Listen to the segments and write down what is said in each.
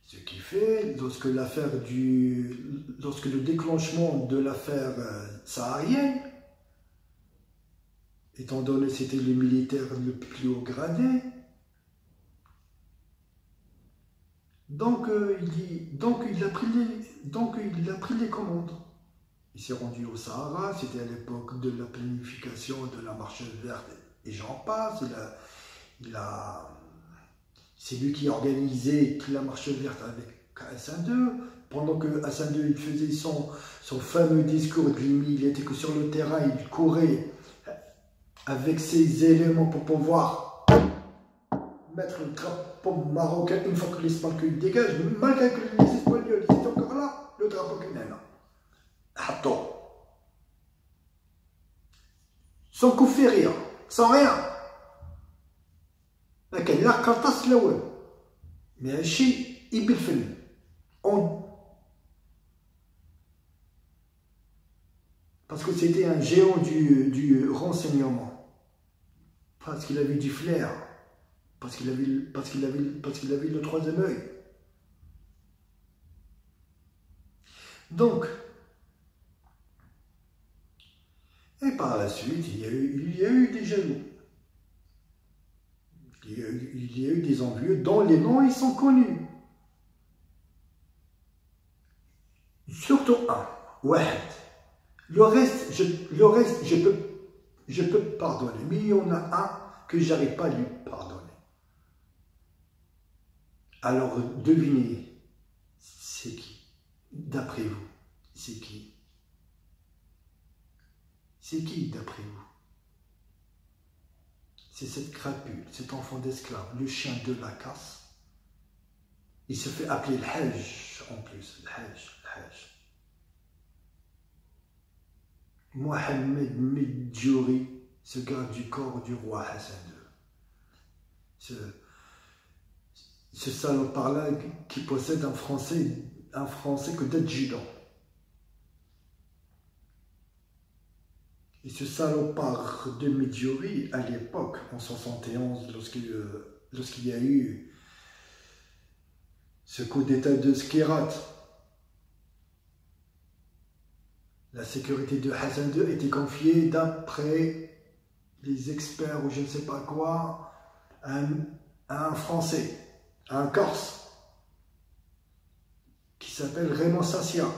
Ce qui fait, lorsque le déclenchement de l'affaire saharienne, étant donné que c'était le militaire le plus haut gradé, donc il a pris les commandes. Il s'est rendu au Sahara, c'était à l'époque de la planification de la marche verte et j'en passe. C'est lui qui organisait la marche verte avec Hassan II. Pendant que Hassan II il faisait son fameux discours, il était que sur le terrain, il courait avec ses éléments pour pouvoir mettre le drapeau marocain une fois que les Espagnols dégagent, malgré que les Espagnols étaient encore là, le drapeau canadien. Attends. Sans coup férir, sans rien. لكن لا قرطاس لا والو ماشي بالفن parce que c'était un géant du renseignement, parce qu'il avait du flair, parce qu'il avait le troisième œil. Donc, et par la suite, il y a eu des jaloux. Il y a eu des envieux dont les noms ils sont connus. Surtout un, Wahed. Le reste, je peux pardonner, mais il y en a un que j'arrive pas à lui pardonner. Alors devinez, c'est qui? D'après vous, c'est qui? C'est qui d'après vous? C'est cette crapule, cet enfant d'esclave, le chien de la casse. Il se fait appeler le Hajj en plus, le Hajj. Mohamed Medjouri, ce garde du corps du roi Hassan II. Ce salopard-là qui possède un français que d'adjudant. Et ce salopard de Medjouri, à l'époque, en 71, lorsqu'il y a eu ce coup d'état de Skhirat, la sécurité de Hassan II était confiée, d'après les experts ou je ne sais pas quoi, à un Français, à un Corse, qui s'appelle Raymond Sassia,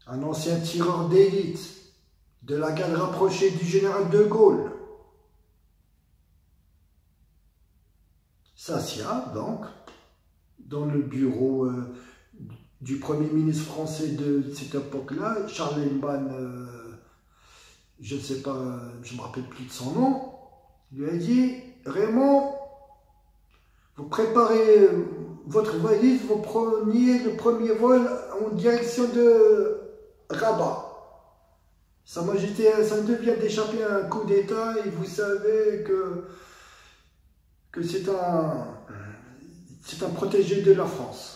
un ancien tireur d'élite de la garde rapprochée du général de Gaulle. Sassia, donc, dans le bureau du Premier ministre français de cette époque-là, Charles Heyman, je ne sais pas, je ne me rappelle plus de son nom, lui a dit « Raymond, vous préparez votre valise, vous preniez le premier vol en direction de Rabat. Sa Majesté Hassan II vient d'échapper à un coup d'État et vous savez que c'est un protégé de la France. »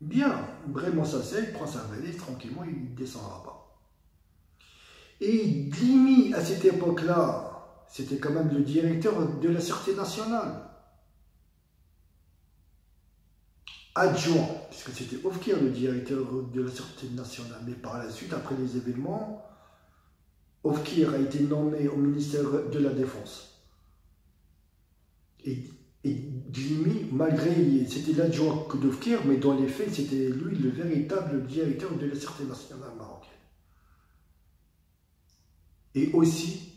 Bien, vraiment ça c'est, il prend sa valise tranquillement, il descend à Rabat. Et Glimi, à cette époque-là, c'était quand même le directeur de la Sûreté nationale. Adjoint, puisque c'était Oufkir le directeur de la Sûreté nationale. Mais par la suite, après les événements, Oufkir a été nommé au ministère de la Défense. Et Glimi, malgré, c'était l'adjoint d'Oufkir, mais dans les faits, c'était lui le véritable directeur de la Sûreté nationale marocaine. Et aussi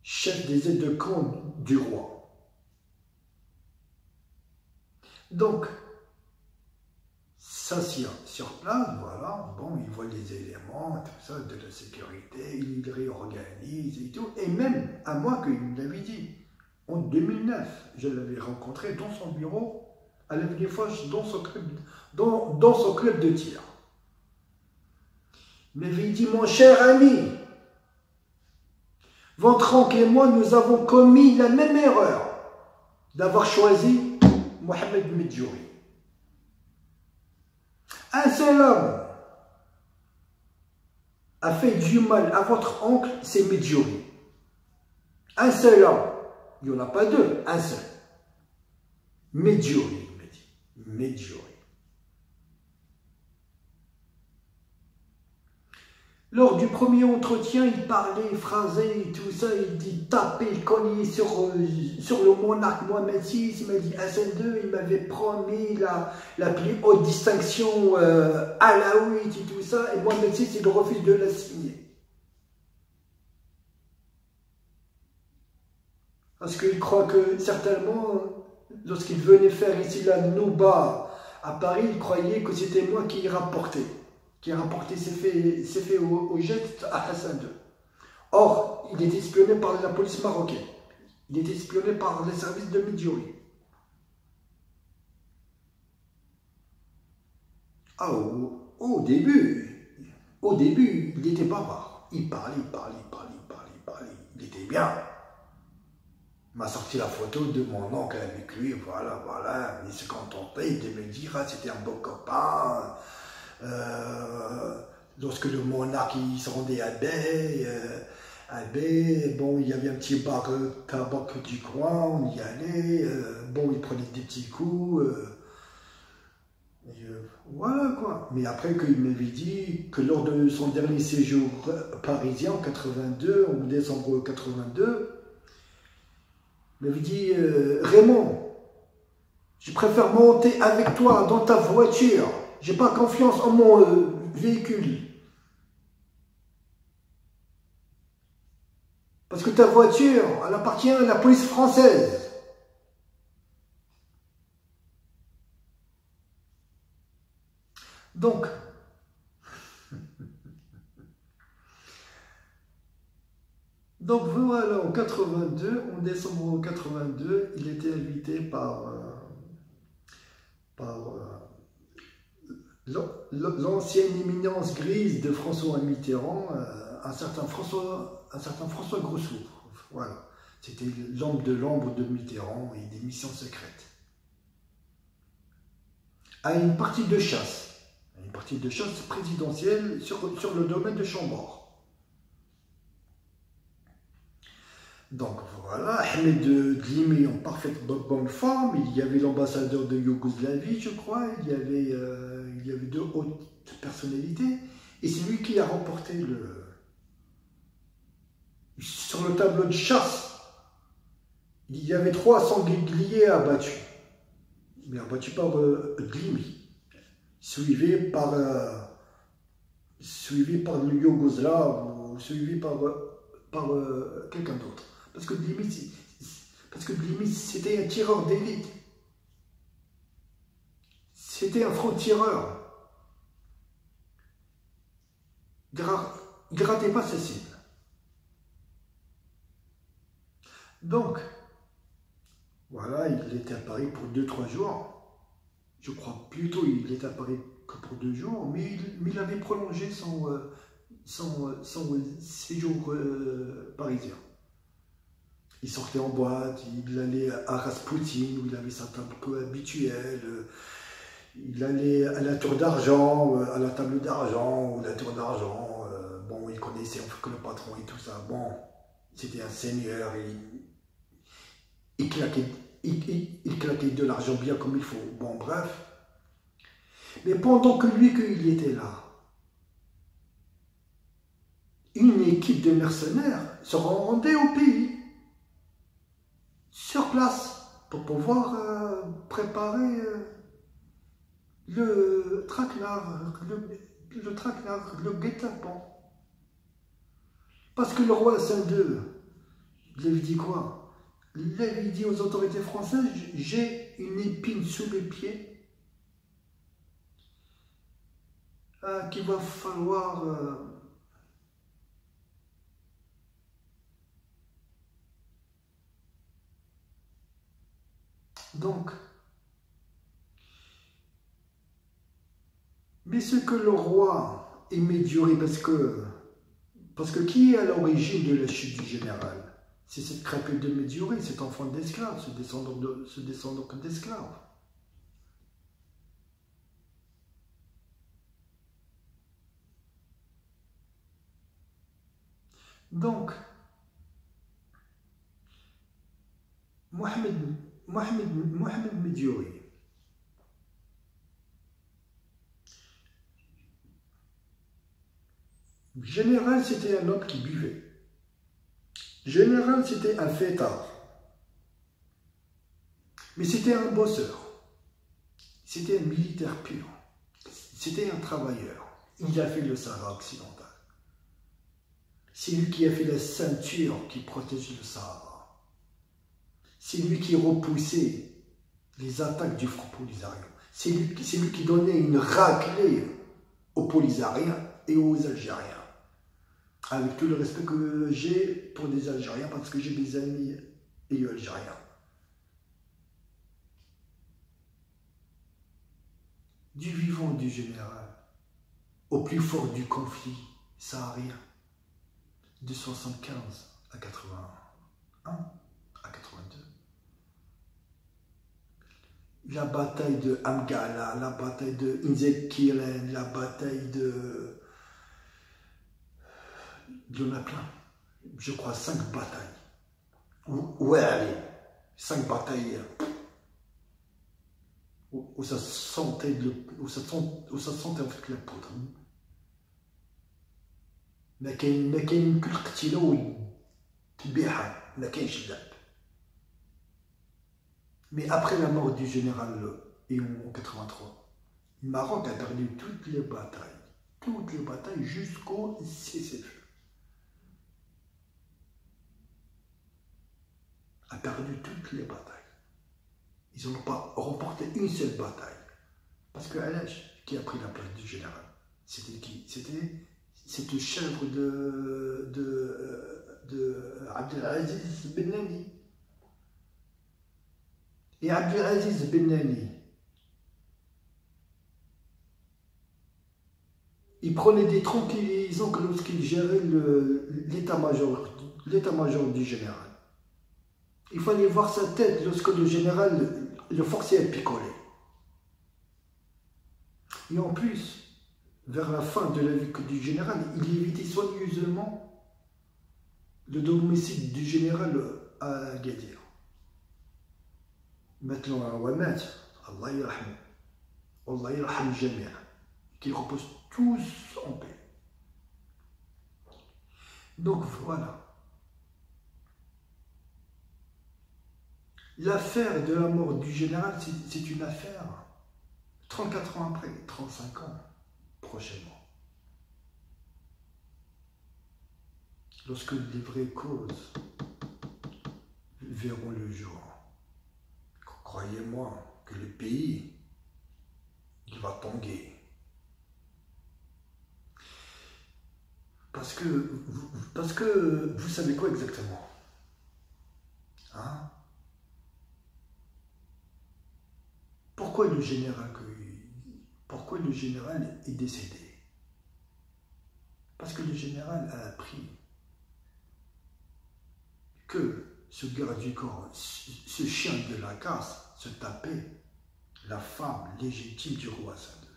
chef des aides de camp du roi. Donc, Sassia sur place, voilà, bon, il voit les éléments, tout ça, de la sécurité, il réorganise et tout, et même à moi qu'il l'avait dit, en 2009, je l'avais rencontré dans son bureau, à l'avenue Foch, dans son club de tir. Il m'avait dit, mon cher ami, votre oncle et moi, nous avons commis la même erreur d'avoir choisi Mohamed Medjouri. Un seul homme a fait du mal à votre oncle, c'est Medjouri. Un seul homme. Il n'y en a pas deux, un seul. Medjugorje, il m'a dit. Medjugorje. Lors du premier entretien, il parlait, phrasait et tout ça, il dit taper le collier sur le monarque Mohamed VI, il m'a dit Hassan II, il m'avait promis la plus haute distinction alaouite et tout ça, et Mohamed VI, il refuse de la signer. Parce qu'il croit que certainement, lorsqu'il venait faire ici la Nouba à Paris, il croyait que c'était moi qui rapportais. Qui a rapporté ses faits au jet à Hassan II. Or, il était espionné par la police marocaine. Il était espionné par les services de Medjugorje. Ah, au début, il était bavard. Il parlait. Il était bien. Il m'a sorti la photo de mon oncle avec lui, voilà. Il se contentait de me dire, ah, c'était un beau copain. Lorsque le monarque il se rendait à Bay, bon, il y avait un petit bar tabac du coin, on y allait, bon, il prenait des petits coups, voilà quoi. Mais après qu'il m'avait dit que lors de son dernier séjour parisien en 82, en décembre 82, il m'avait dit Raymond, je préfère monter avec toi dans ta voiture. J'ai pas confiance en mon véhicule. Parce que ta voiture, elle appartient à la police française. Donc voilà, en 82, en décembre 82, il était invité par l'ancienne éminence grise de François Mitterrand, un certain François Grousseau. Voilà. C'était l'ombre de Mitterrand et des missions secrètes. À une partie de chasse présidentielle sur le domaine de Chambord. Donc voilà, Ahmed Dlimi en parfaite bonne forme, il y avait l'ambassadeur de Yougoslavie, je crois, il y avait deux hautes personnalités, et c'est lui qui a remporté sur le tableau de chasse, il y avait 3 sangliers abattus, mais abattus par Dlimi, suivi par le Yougoslave, ou suivi par quelqu'un d'autre. Parce que Dlimi, c'était un tireur d'élite. C'était un franc-tireur. Il ne ratait pas ses cibles. Donc, voilà, il était à Paris pour 2-3 jours. Je crois plutôt il était à Paris que pour 2 jours, mais il avait prolongé son séjour parisien. Il sortait en boîte, il allait à Raspoutine, où il avait sa table habituelle, il allait à la tour d'argent, à la table d'argent, ou la tour d'argent, bon, il connaissait que le patron et tout ça, bon, c'était un seigneur, il claquait de l'argent bien comme il faut, bon, bref. Mais pendant que qu'il était là, une équipe de mercenaires se rendait au pays, sur place, pour pouvoir préparer le traquenard, le guet-apens. Parce que le roi Hassan II, il avait dit quoi? Il avait dit aux autorités françaises, j'ai une épine sous les pieds qu'il va falloir donc, mais ce que le roi est Medjugorje, parce que qui est à l'origine de la chute du général? C'est cette crapule de Medjugorje, cet enfant d'esclave, ce descendant d'esclave. Donc, Mohamed Mediouri. Général, c'était un homme qui buvait. Général, c'était un fêtard. Mais c'était un bosseur. C'était un militaire pur. C'était un travailleur. Il a fait le Sahara occidental. C'est lui qui a fait la ceinture qui protège le Sahara. C'est lui qui repoussait les attaques du front polisarien. C'est lui qui donnait une raclée aux Polisariens et aux Algériens. Avec tout le respect que j'ai pour des Algériens, parce que j'ai des amis et Algériens. Du vivant du général, au plus fort du conflit saharien, de 75 à 81, à 82. La bataille de Amgala, la bataille de Inzekirem, la bataille de... Il y en a plein. Je crois 5 batailles. Ouais, allez, 5 batailles où ça sentait avec la poudre. ما كاين كل قتيله تبيعها ما كاينش اللعب. Mais après la mort du général Eon en 83, le Maroc a perdu toutes les batailles jusqu'au cessez-le-feu. A perdu toutes les batailles. Ils n'ont pas remporté une seule bataille. Parce que Alaj, qui a pris la place du général, c'était qui? C'était cette chèvre de Abdelaziz Ben Nani. Et Abdelaziz Ben Nani, il prenait des tranquillisants que lorsqu'il gérait l'état-major du général. Il fallait voir sa tête lorsque le général le forçait à picoler. Et en plus, vers la fin de la vie du général, il évitait soigneusement le domicile du général à Agadir. Maintenant, à Ouamat, Allah yarhamou, Allah yarham jamia, qu'ils reposent tous en paix. Donc voilà. L'affaire de la mort du général, c'est une affaire 34 ans après, 35 ans prochainement. Lorsque les vraies causes verront le jour, croyez-moi que le pays, il va tanguer. Parce que vous savez quoi exactement? Hein? Pourquoi le général est décédé? Parce que le général a appris que ce garde du corps, ce chien de la casse, se tapait la femme légitime du roi Hassan II.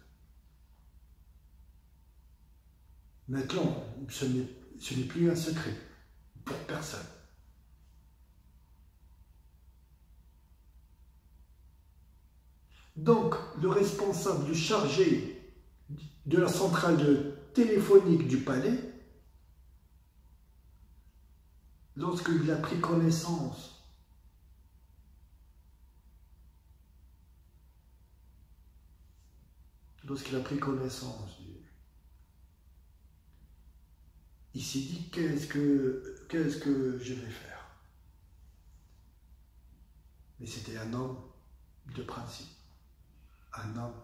Maintenant, ce n'est plus un secret pour personne. Donc, le responsable chargé de la centrale téléphonique du palais, lorsqu'il a pris connaissance il s'est dit qu'est-ce que je vais faire? Mais c'était un homme de principe. Un homme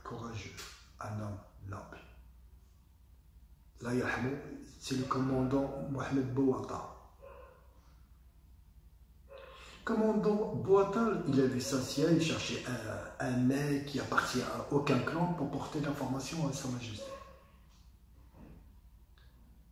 courageux, un homme noble. Là, c'est le commandant Mohamed Bouata. Commandant Bouata, il avait s'assied, il cherchait un mec qui appartient à aucun clan pour porter l'information à Sa Majesté.